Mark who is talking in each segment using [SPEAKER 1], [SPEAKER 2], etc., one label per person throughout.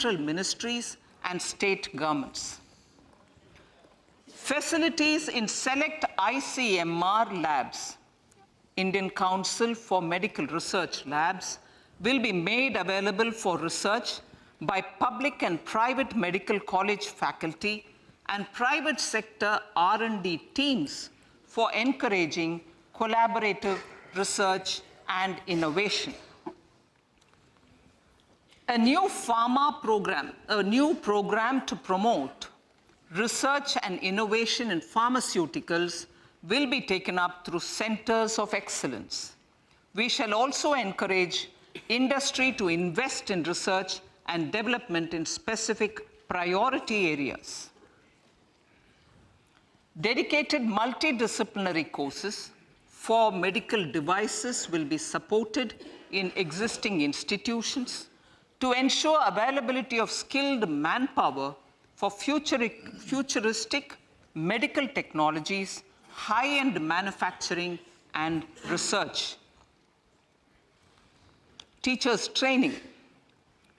[SPEAKER 1] ministries and state governments. Facilities in select ICMR labs, Indian Council for Medical Research labs, will be made available for research by public and private medical college faculty and private sector R&D teams for encouraging collaborative research and innovation. A new program to promote research and innovation in pharmaceuticals will be taken up through centers of excellence. We shall also encourage industry to invest in research and development in specific priority areas. Dedicated multidisciplinary courses for medical devices will be supported in existing institutions to ensure availability of skilled manpower for futuristic medical technologies, high-end manufacturing, and research. Teachers' training.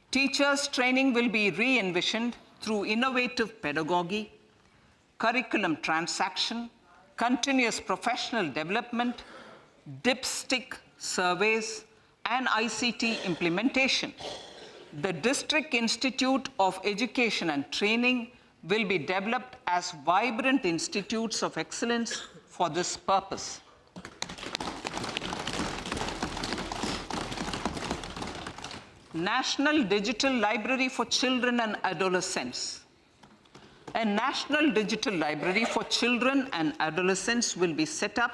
[SPEAKER 1] Teachers' training will be re-envisioned through innovative pedagogy, curriculum transaction, continuous professional development, dipstick surveys, and ICT implementation. The District Institute of Education and Training will be developed as vibrant institutes of excellence for this purpose. National Digital Library for Children and Adolescents. A National Digital Library for Children and Adolescents will be set up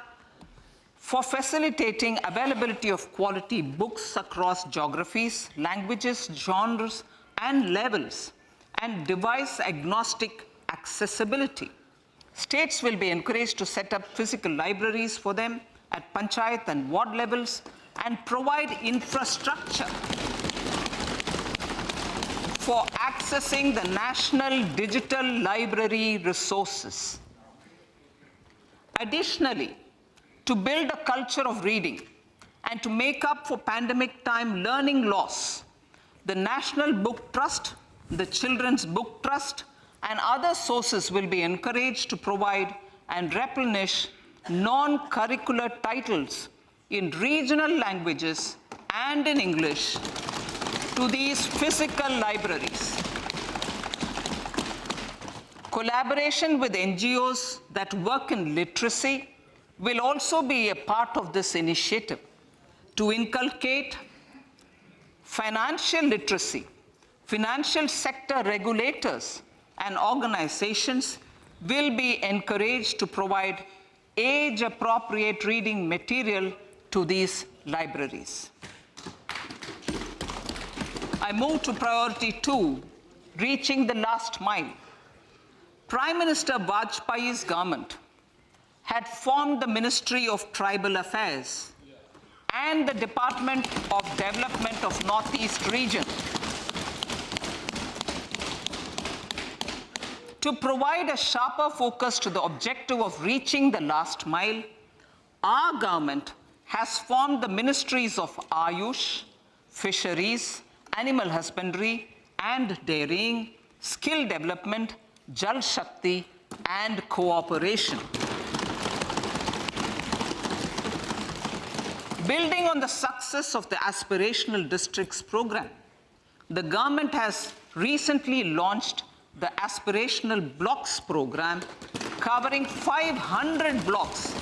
[SPEAKER 1] for facilitating availability of quality books across geographies, languages, genres, and levels, and device-agnostic accessibility. States will be encouraged to set up physical libraries for them at panchayat and ward levels and provide infrastructure for accessing the National Digital Library resources. Additionally, to build a culture of reading and to make up for pandemic time learning loss, the National Book Trust, the Children's Book Trust, and other sources will be encouraged to provide and replenish non-curricular titles in regional languages and in English to these physical libraries. Collaboration with NGOs that work in literacy will also be a part of this initiative to inculcate financial literacy. Financial sector regulators and organizations will be encouraged to provide age-appropriate reading material to these libraries. I move to priority 2, reaching the last mile. Prime Minister Vajpayee's government had formed the Ministry of Tribal Affairs and the Department of Development of Northeast Region to provide a sharper focus to the objective of reaching the last mile. Our government has formed the ministries of Ayush, Fisheries, Animal Husbandry and Dairying, Skill Development, Jal Shakti, and Cooperation. Building on the success of the Aspirational Districts program, the government has recently launched the Aspirational Blocks program, covering 500 blocks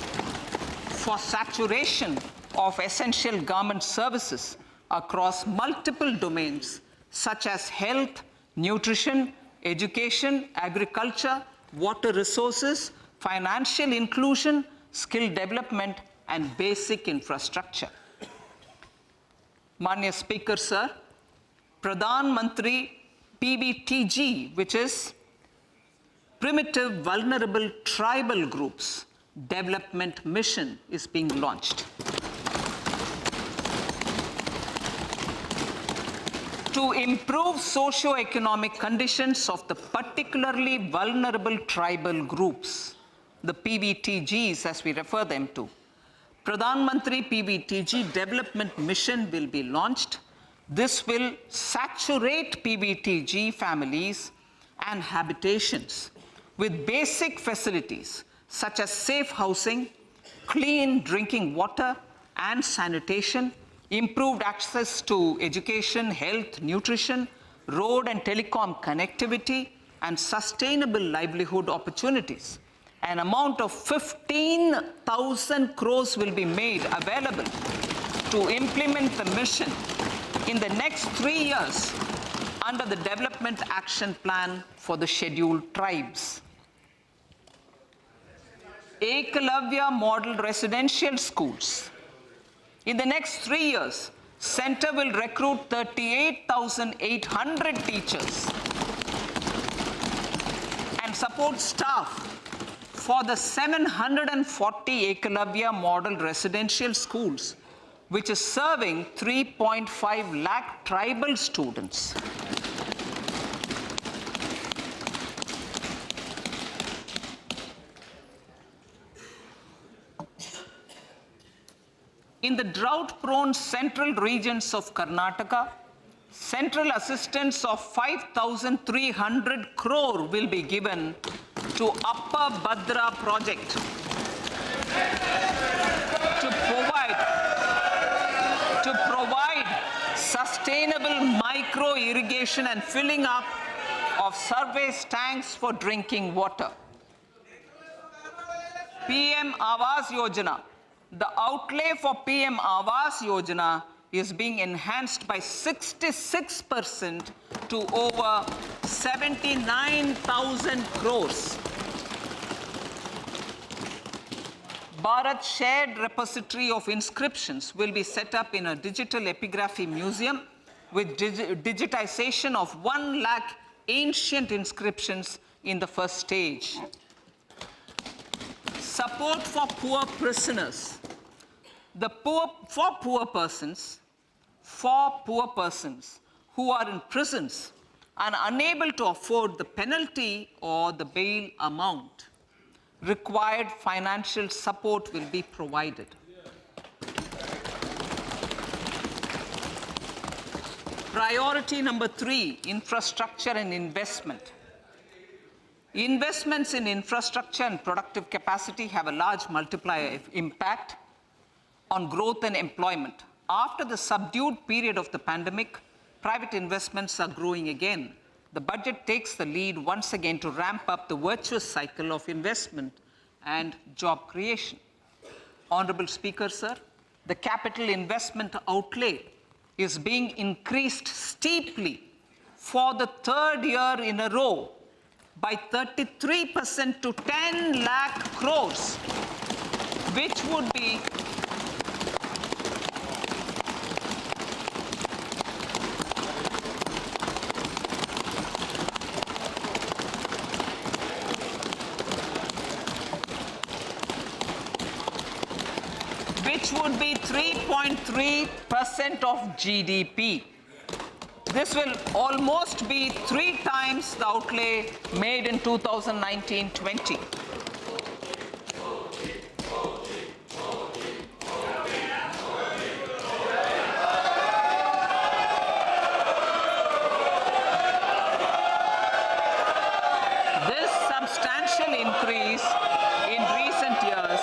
[SPEAKER 1] for saturation of essential government services across multiple domains such as health, nutrition, education, agriculture, water resources, financial inclusion, skill development, and basic infrastructure. Manya Speaker, sir, Pradhan Mantri PBTG, which is Primitive Vulnerable Tribal Groups Development Mission, is being launched. To improve socio-economic conditions of the particularly vulnerable tribal groups, the PBTGs as we refer them to, Pradhan Mantri PBTG Development Mission will be launched This will saturate PBTG families and habitations with basic facilities such as safe housing, clean drinking water and sanitation, improved access to education, health, nutrition, road and telecom connectivity, and sustainable livelihood opportunities. An amount of 15,000 crores will be made available to implement the mission in the next 3 years under the Development Action Plan for the Scheduled Tribes. Ekalavya Model Residential Schools. In the next 3 years, Center will recruit 38,800 teachers and support staff for the 740 Ekalavya Model Residential Schools, which is serving 3.5 lakh tribal students. In the drought-prone central regions of Karnataka, central assistance of 5,300 crore will be given to Upper Bhadra project to provide sustainable micro-irrigation and filling up of surface tanks for drinking water. PM Awas Yojana. The outlay for PM Awas Yojana is being enhanced by 66% to over 79,000 crores. Bharat Shared Repository of Inscriptions will be set up in a digital epigraphy museum with digitization of 1 lakh ancient inscriptions in the first stage. Support for poor prisoners. For poor persons who are in prisons and unable to afford the penalty or the bail amount, required financial support will be provided. Priority number 3, infrastructure and investment. Investments in infrastructure and productive capacity have a large multiplier impact on growth and employment. After the subdued period of the pandemic, private investments are growing again. The budget takes the lead once again to ramp up the virtuous cycle of investment and job creation. Honorable Speaker, sir, the capital investment outlay is being increased steeply for the 3rd year in a row by 33% to 10 lakh crores, which would be which would be 3.3% of GDP. This will almost be 3 times the outlay made in 2019-20. This substantial increase in recent years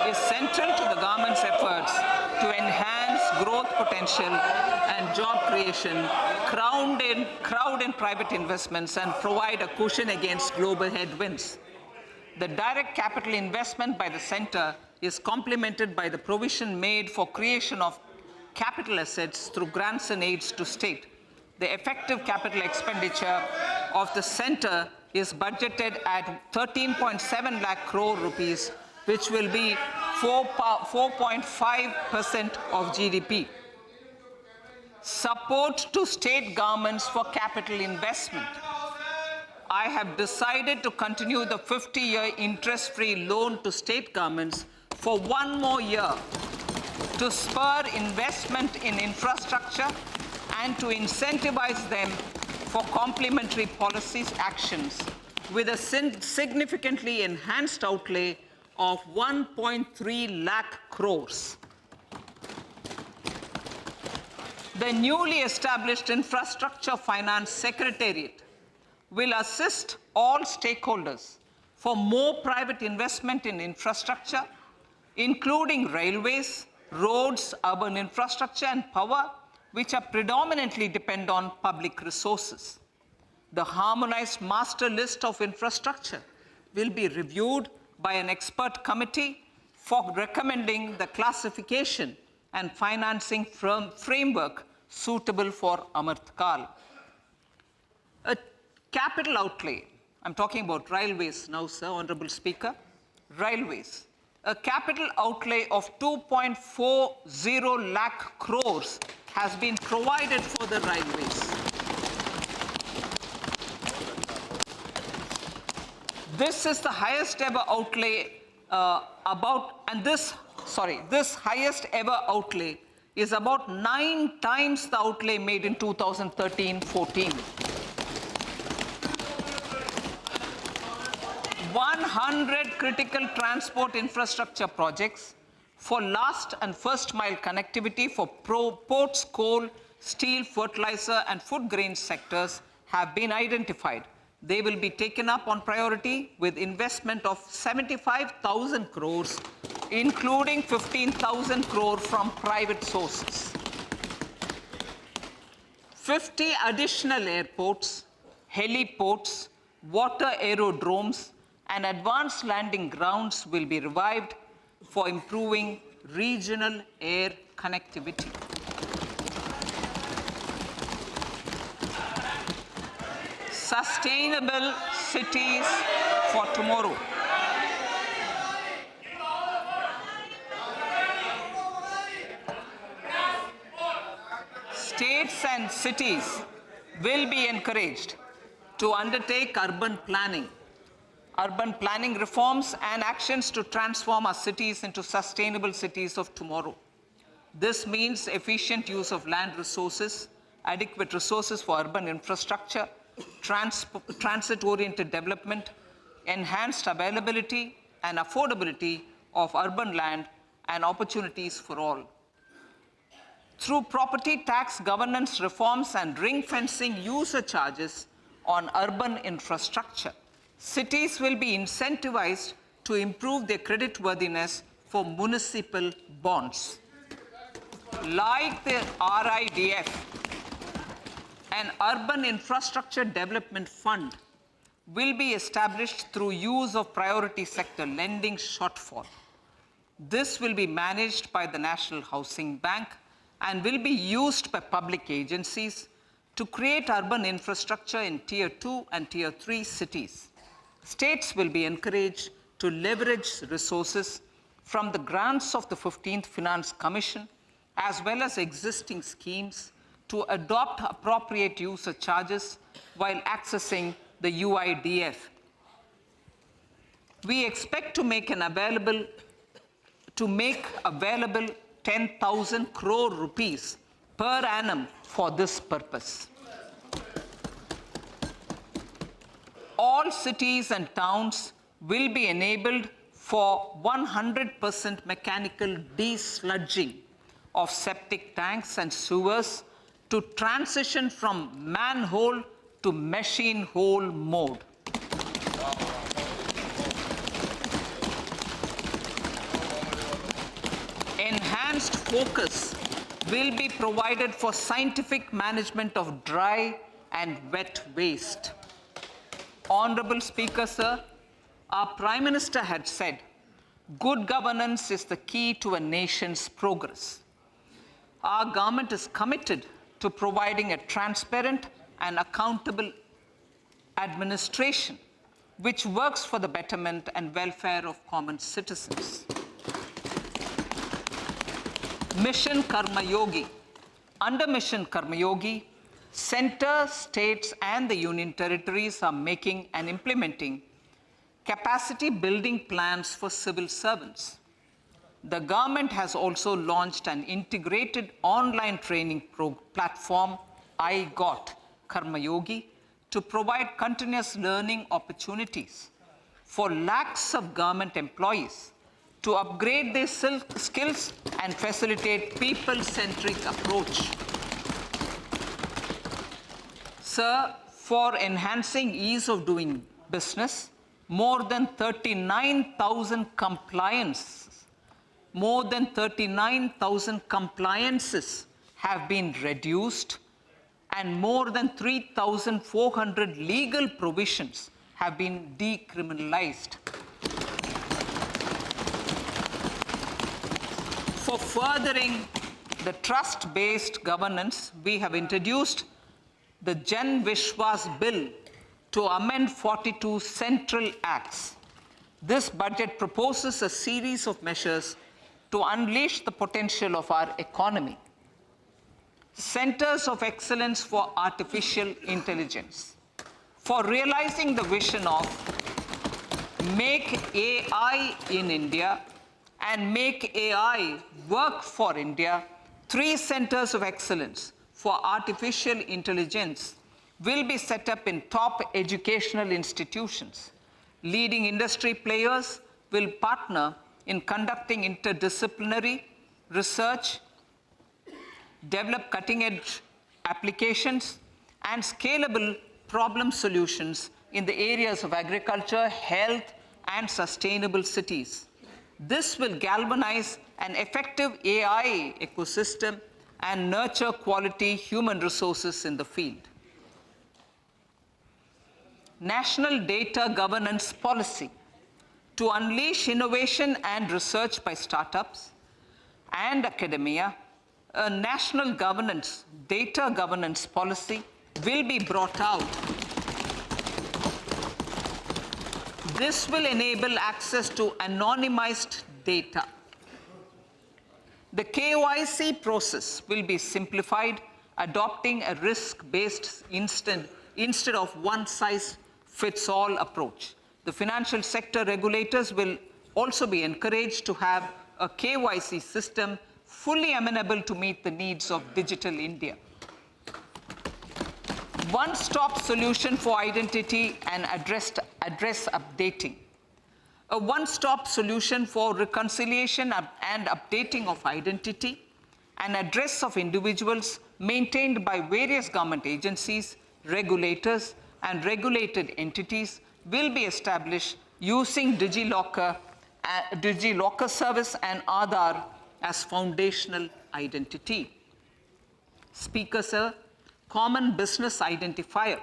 [SPEAKER 1] is central to the government's efforts to enhance growth potential and job creation, crowd in private investments, and provide a cushion against global headwinds. The direct capital investment by the center is complemented by the provision made for creation of capital assets through grants and aids to state. The effective capital expenditure of the center is budgeted at 13.7 lakh crore rupees, which will be 4.5% of GDP. Support to state governments for capital investment. I have decided to continue the 50-year interest-free loan to state governments for 1 more year to spur investment in infrastructure and to incentivize them for complementary policies actions with a significantly enhanced outlay of 1.3 lakh crores. The newly established Infrastructure Finance Secretariat will assist all stakeholders for more private investment in infrastructure, including railways, roads, urban infrastructure, and power, which are predominantly depend on public resources. The harmonized master list of infrastructure will be reviewed by an expert committee for recommending the classification and financing framework suitable for Amrit Kal. A capital outlay, I'm talking about railways now, sir, Honorable Speaker, railways. A capital outlay of 2.40 lakh crores has been provided for the railways. This is the highest ever outlay this highest ever outlay is about 9 times the outlay made in 2013-14. 100 critical transport infrastructure projects for last and first mile connectivity for ports, coal, steel, fertilizer, and food grain sectors have been identified. They will be taken up on priority with investment of 75,000 crores, including 15,000 crore from private sources. 50 additional airports, heliports, water aerodromes, and advanced landing grounds will be revived for improving regional air connectivity. Sustainable cities for tomorrow. States and cities will be encouraged to undertake urban planning reforms and actions to transform our cities into sustainable cities of tomorrow. This means efficient use of land resources, adequate resources for urban infrastructure, transit-oriented development, enhanced availability and affordability of urban land, and opportunities for all. Through property tax governance reforms and ring-fencing user charges on urban infrastructure, cities will be incentivized to improve their creditworthiness for municipal bonds. Like the RIDF, an urban infrastructure development fund will be established through use of priority sector lending shortfall. This will be managed by the National Housing Bank and will be used by public agencies to create urban infrastructure in Tier 2 and Tier 3 cities. States will be encouraged to leverage resources from the grants of the 15th Finance Commission, as well as existing schemes, to adopt appropriate user charges while accessing the UIDF. We expect to make available 10,000 crore rupees per annum for this purpose. All cities and towns will be enabled for 100% mechanical desludging of septic tanks and sewers to transition from manhole to machine hole mode. Enhanced focus will be provided for scientific management of dry and wet waste. Honorable Speaker, sir, our Prime Minister had said, good governance is the key to a nation's progress. Our government is committed to providing a transparent and accountable administration which works for the betterment and welfare of common citizens. Mission Karma Yogi. Under Mission Karma Yogi, center, states, and the union territories are making and implementing capacity building plans for civil servants. The government has also launched an integrated online training platform, Govt, Karma Yogi, to provide continuous learning opportunities for lakhs of government employees to upgrade their skills and facilitate people-centric approach. Sir, for enhancing ease of doing business, more than 39,000 compliances have been reduced, and more than 3,400 legal provisions have been decriminalized. For furthering the trust-based governance, we have introduced the Jan Vishwas Bill to amend 42 central acts. This budget proposes a series of measures to unleash the potential of our economy. Centers of Excellence for Artificial Intelligence. For realizing the vision of Make AI in India and Make AI Work for India, 3 centers of excellence for artificial intelligence will be set up in top educational institutions. Leading industry players will partner in conducting interdisciplinary research, develop cutting-edge applications, and scalable problem solutions in the areas of agriculture, health, and sustainable cities. This will galvanize an effective AI ecosystem and nurture quality human resources in the field. National Data Governance Policy. To unleash innovation and research by startups and academia, a national data governance policy will be brought out. This will enable access to anonymized data. The KYC process will be simplified, adopting a risk-based instead of one-size-fits-all approach. The financial sector regulators will also be encouraged to have a KYC system fully amenable to meet the needs of digital India. One-stop solution for identity and address updating. A one-stop solution for reconciliation and updating of identity and address of individuals maintained by various government agencies, regulators, and regulated entities will be established using DigiLocker service and Aadhaar as foundational identity. Speaker, sir, common business identifier.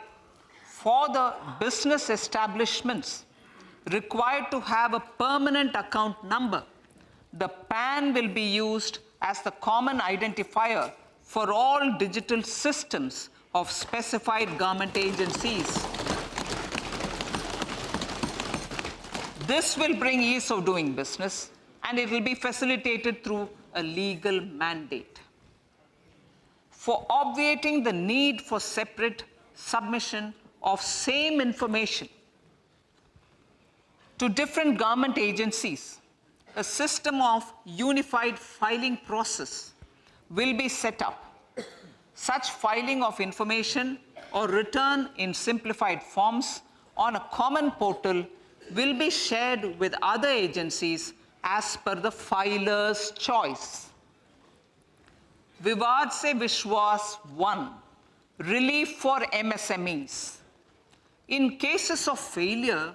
[SPEAKER 1] For the business establishments required to have a permanent account number, the PAN will be used as the common identifier for all digital systems of specified government agencies. This will bring ease of doing business, and it will be facilitated through a legal mandate. For obviating the need for separate submission of same information to different government agencies, a system of unified filing process will be set up. Such filing of information or return in simplified forms on a common portal will be shared with other agencies as per the filer's choice. Vivad Se Vishwas 1, relief for MSMEs. In cases of failure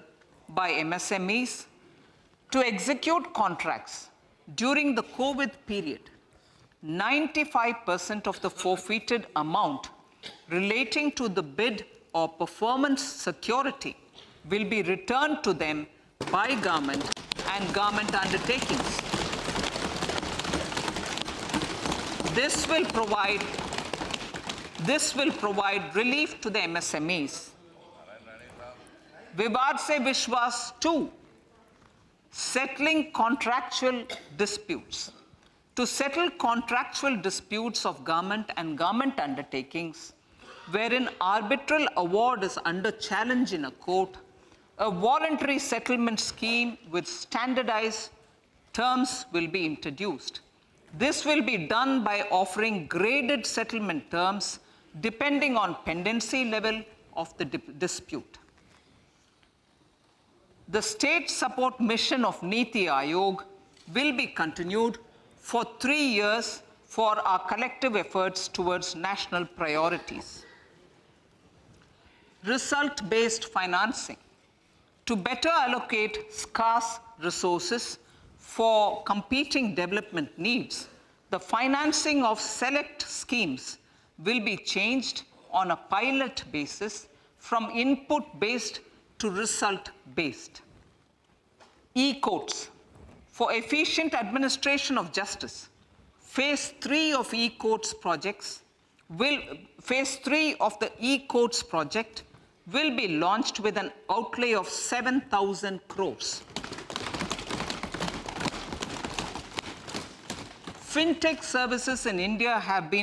[SPEAKER 1] by MSMEs to execute contracts during the COVID period, 95% of the forfeited amount relating to the bid or performance security will be returned to them by government and government undertakings. This will provide relief to the MSMEs. Vivad Se Vishwas 2, settling contractual disputes. To settle contractual disputes of government and government undertakings, wherein arbitral award is under challenge in a court, a voluntary settlement scheme with standardized terms will be introduced. This will be done by offering graded settlement terms depending on pendency level of the dispute. The state support mission of Niti Aayog will be continued for 3 years for our collective efforts towards national priorities. result-based financing to better allocate scarce resources for competing development needs. The financing of select schemes will be changed on a pilot basis from input-based to result-based. E-courts. For efficient administration of justice, Phase 3 of e-courts projects Phase 3 of the e-courts project will be launched with an outlay of 7,000 crores. Fintech services in India have been